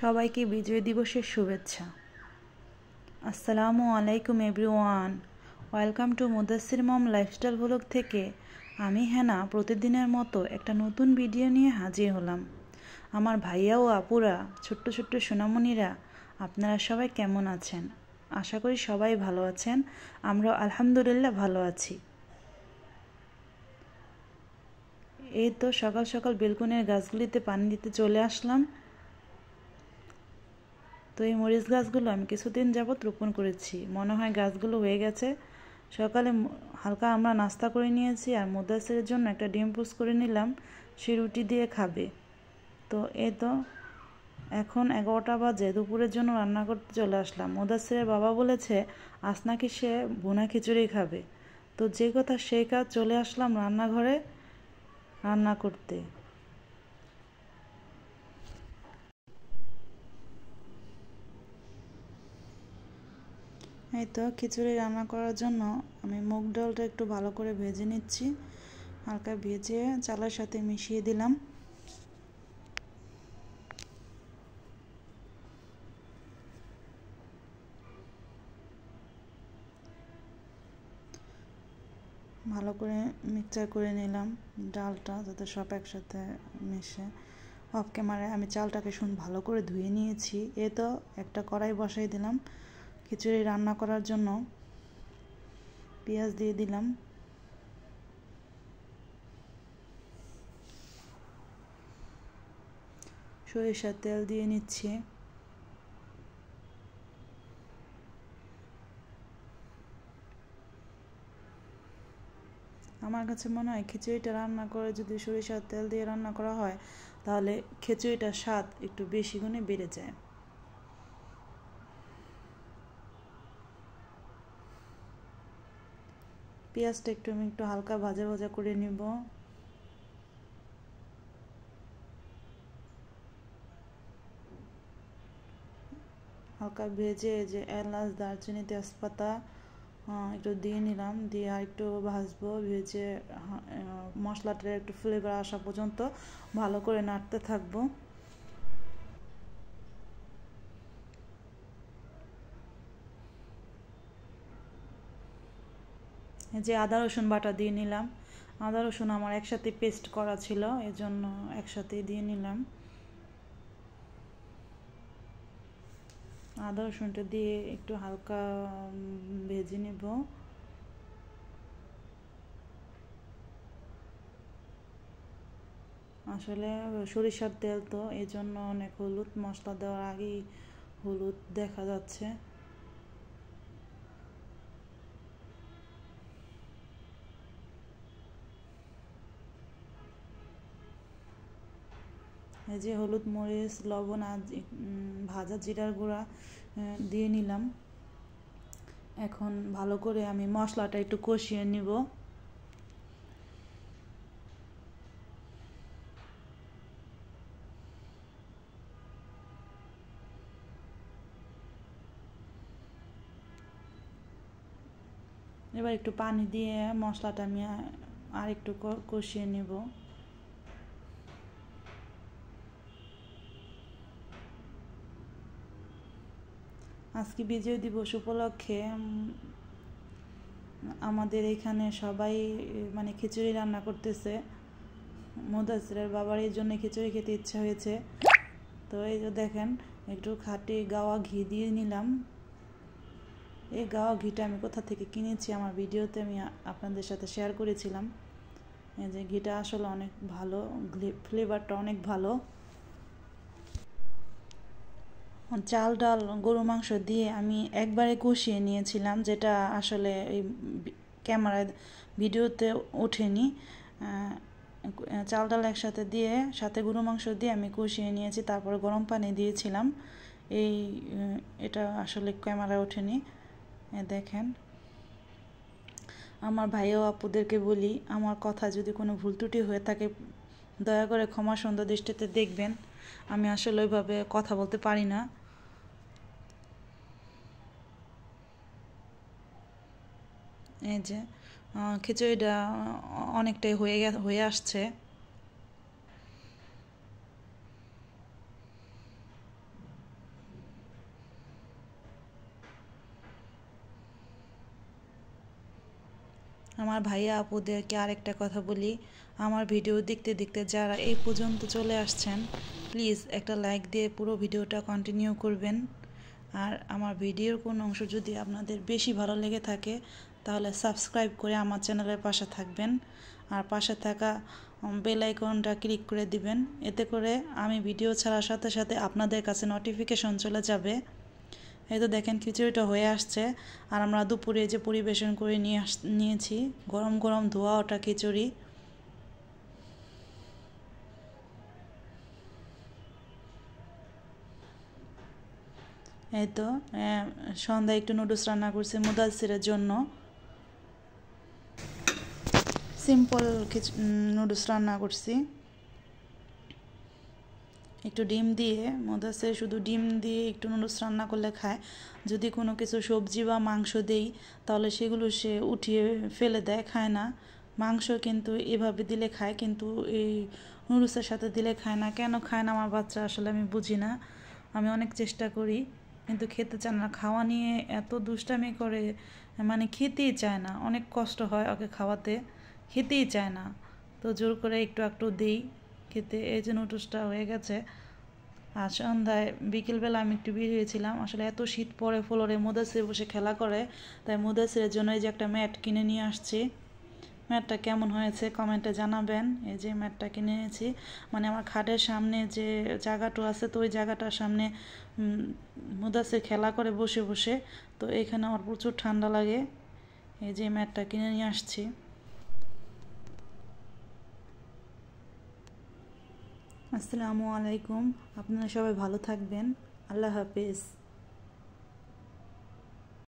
সবাইকে বিজয় দিবসের শুভেচ্ছা। আসসালামু আলাইকুম everyone. Welcome to Mudassir mom lifestyle blog থেকে আমি হেনা প্রতিদিনের মতো একটা নতুন ভিডিও নিয়ে হাজির হলাম। আমার ভাইয়া ও আপুরা, ছোট্ট ছোট্ট সোনামণিরা, আপনারা সবাই কেমন আছেন? আশা করি সবাই ভালো আছেন। আমরা আলহামদুলিল্লাহ ভালো আছি। এই তো সকাল সকাল বেলকনির গাছগুলিতে পানি দিতে চলে আসলাম। তো এই মরিচ গাছগুলো আমি কিছুদিন যাবৎ রোপণ করেছি, মনে হয় গাছগুলো হয়ে গেছে। সকালে হালকা আমরা নাস্তা করে নিয়েছি, আর মুদাসসিরের জন্য একটা ডিম পোস্ট করে নিলাম, সে রুটি দিয়ে খাবে। তো এই তো এখন 11টা বাজে, দুপুরের জন্য রান্না করতে চলে আসলাম। মুদাসসিরের বাবা বলেছে আজ নাকি সে ভুনা খিচুড়ি খাবে। তো যে কথা সেই কাজ, চলে আসলাম রান্নাঘরে রান্না করতে। এই তো খিচুড়ি রান্না করার জন্য আমি মুগ ডালটা একটু ভালো করে ভেজে নিচ্ছি। হালকা ভেজে চালের সাথে মিশিয়ে দিলাম। ভালো করে মিক্সচার করে নিলাম ডালটা, যাতে সব একসাথে মিশে। অফ ক্যামেরায় আমি চালটাকে ভালো করে ধুয়ে নিয়েছি। এ তো একটা কড়াই বসাই দিলাম খিচুড়ি রান্না করার জন্য। পেঁয়াজ দিয়ে দিলাম, সরিষার তেল দিয়ে নিচ্ছি। আমার কাছে মনে হয় খিচুড়িটা রান্না করে যদি সরিষার তেল দিয়ে রান্না করা হয়, তাহলে খিচুড়িটার স্বাদ একটু বেশি গুণে বেড়ে যায়। পেঁয়াজটা আমি একটু হালকা ভাজা ভাজা করে নিব। হালকা ভেজে যে এলাচ, দারচিনি, তেজপাতা একটু দিয়ে নিলাম, দিয়ে আর একটু ভাজবো। ভেজে মশলাটার একটু ফ্লেভার আসা পর্যন্ত ভালো করে নাড়তে থাকবো। যে আদা রসুন বাটা দিয়ে নিলাম। আদা রসুন আমার একসাথে পেস্ট করা ছিল, এজন্য একসাথে দিয়ে নিলাম। আদা রসুনটা দিয়ে একটু হালকা ভেজে নেব। আসলে সরিষার তেল তো, এই জন্য অনেক হলুদ, মশলা দেওয়ার আগেই হলুদ দেখা যাচ্ছে। এই যে হলুদ, মরিচ, লবণ আর ভাজা জিরার গুঁড়া দিয়ে নিলাম। এখন ভালো করে আমি মশলাটা একটু কষিয়ে নিব। এবার একটু পানি দিয়ে মশলাটা আমি আর একটু কষিয়ে নেব। আজকে বিজয় দিবস উপলক্ষে আমাদের এখানে সবাই মানে খিচুড়ি রান্না করতেছে। মুদাসসিরের বাবার এই জন্য খিচুড়ি খেতে ইচ্ছা হয়েছে। তো এই যে দেখেন, একটু খাঁটি গাওয়া ঘি দিয়ে নিলাম। এই গাওয়া ঘিটা আমি কোথা থেকে কিনেছি আমার ভিডিওতে আমি আপনাদের সাথে শেয়ার করেছিলাম। এই যে ঘিটা আসলে অনেক ভালো, ফ্লেভারটা অনেক ভালো। চাল, ডাল, গরু মাংস দিয়ে আমি একবারে কষিয়ে নিয়েছিলাম, যেটা আসলে এই ক্যামেরায় ভিডিওতে ওঠেনি। চাল ডাল একসাথে দিয়ে, সাথে গরু মাংস দিয়ে আমি কষিয়ে নিয়েছি, তারপরে গরম পানি দিয়েছিলাম। এটা আসলে ক্যামেরায় ওঠেনি। দেখেন, আমার ভাই ও আপুদেরকে বলি, আমার কথা যদি কোনো ভুল ত্রুটি হয়ে থাকে দয়া করে ক্ষমা সুন্দর দৃষ্টিতে দেখবেন। আমি আসলে ওইভাবে কথা বলতে পারি না। এই যে খিচুড়িটা অনেকটাই হয়ে আসছে। আমার ভাইয়া আপুদেরকে আরেকটা কথা বলি, আমার ভিডিও দেখতে দেখতে যারা এই পর্যন্ত চলে আসছেন প্লিজ একটা লাইক দিয়ে পুরো ভিডিওটা কন্টিনিউ করবেন। আর আমার ভিডিওর কোনো অংশ যদি আপনাদের বেশি ভালো লেগে থাকে তাহলে সাবস্ক্রাইব করে আমার চ্যানেলের পাশে থাকবেন আর পাশে থাকা বেল আইকনটা ক্লিক করে দিবেন। এতে করে আমি ভিডিও ছাড়ার সাথে সাথে আপনাদের কাছে নোটিফিকেশন চলে যাবে। এই তো দেখেন খিচুড়িটা হয়ে আসছে আর আমরা দুপুরে যে পরিবেশন করে নিয়েছি গরম গরম ধোয়া ওঠা খিচুড়ি। এই তো সন্ধ্যায় একটু নুডলস রান্না করছি মুদাসিরের জন্য। সিম্পল নুডলস রান্না করছি, একটু ডিম দিয়ে। মুদাসির শুধু ডিম দিয়ে একটু নুডলস রান্না করলে খায়, যদি কোনো কিছু সবজি বা মাংস দেই তাহলে সেগুলো সে উঠিয়ে ফেলে দেয়, খায় না। মাংস কিন্তু এভাবে দিলে খায়, কিন্তু এই নুডলসের সাথে দিলে খায় না। কেন খায় না আমার বাচ্চা আসলে আমি বুঝি না। আমি অনেক চেষ্টা করি কিন্তু খেতে চায় না। খাওয়া নিয়ে এত দুষ্টামি করে, মানে খেতেই চায় না। অনেক কষ্ট হয় ওকে খাওয়াতে, খেতেই চায় না। তো জোর করে একটু একটু দিই খেতে। এই যে নুডলসটা হয়ে গেছে। আর সন্ধ্যায় বিকেলবেলা আমি একটু বের হয়েছিলাম, আসলে এত শীত পড়ে ফ্লোরে মুদাসির বসে খেলা করে, তাই মুদাসিরের জন্য এই যে একটা ম্যাট কিনে নিয়ে আসছি। ম্যাটটা কেমন হয়েছে কমেন্টে জানাবেন। এই যে ম্যাটটা কিনে এনেছি, মানে আমার খাটের সামনে যে জায়গাটা আছে তো ওই জায়গাটার সামনে মুদাসির খেলা করে বসে বসে, তো এখানে আমার প্রচুর ঠান্ডা লাগে। এই যে ম্যাটটা কিনে নিয়ে আসছি। আসসালামু আলাইকুম, আপনারা সবাই ভালো থাকবেন। আল্লাহ হাফেজ।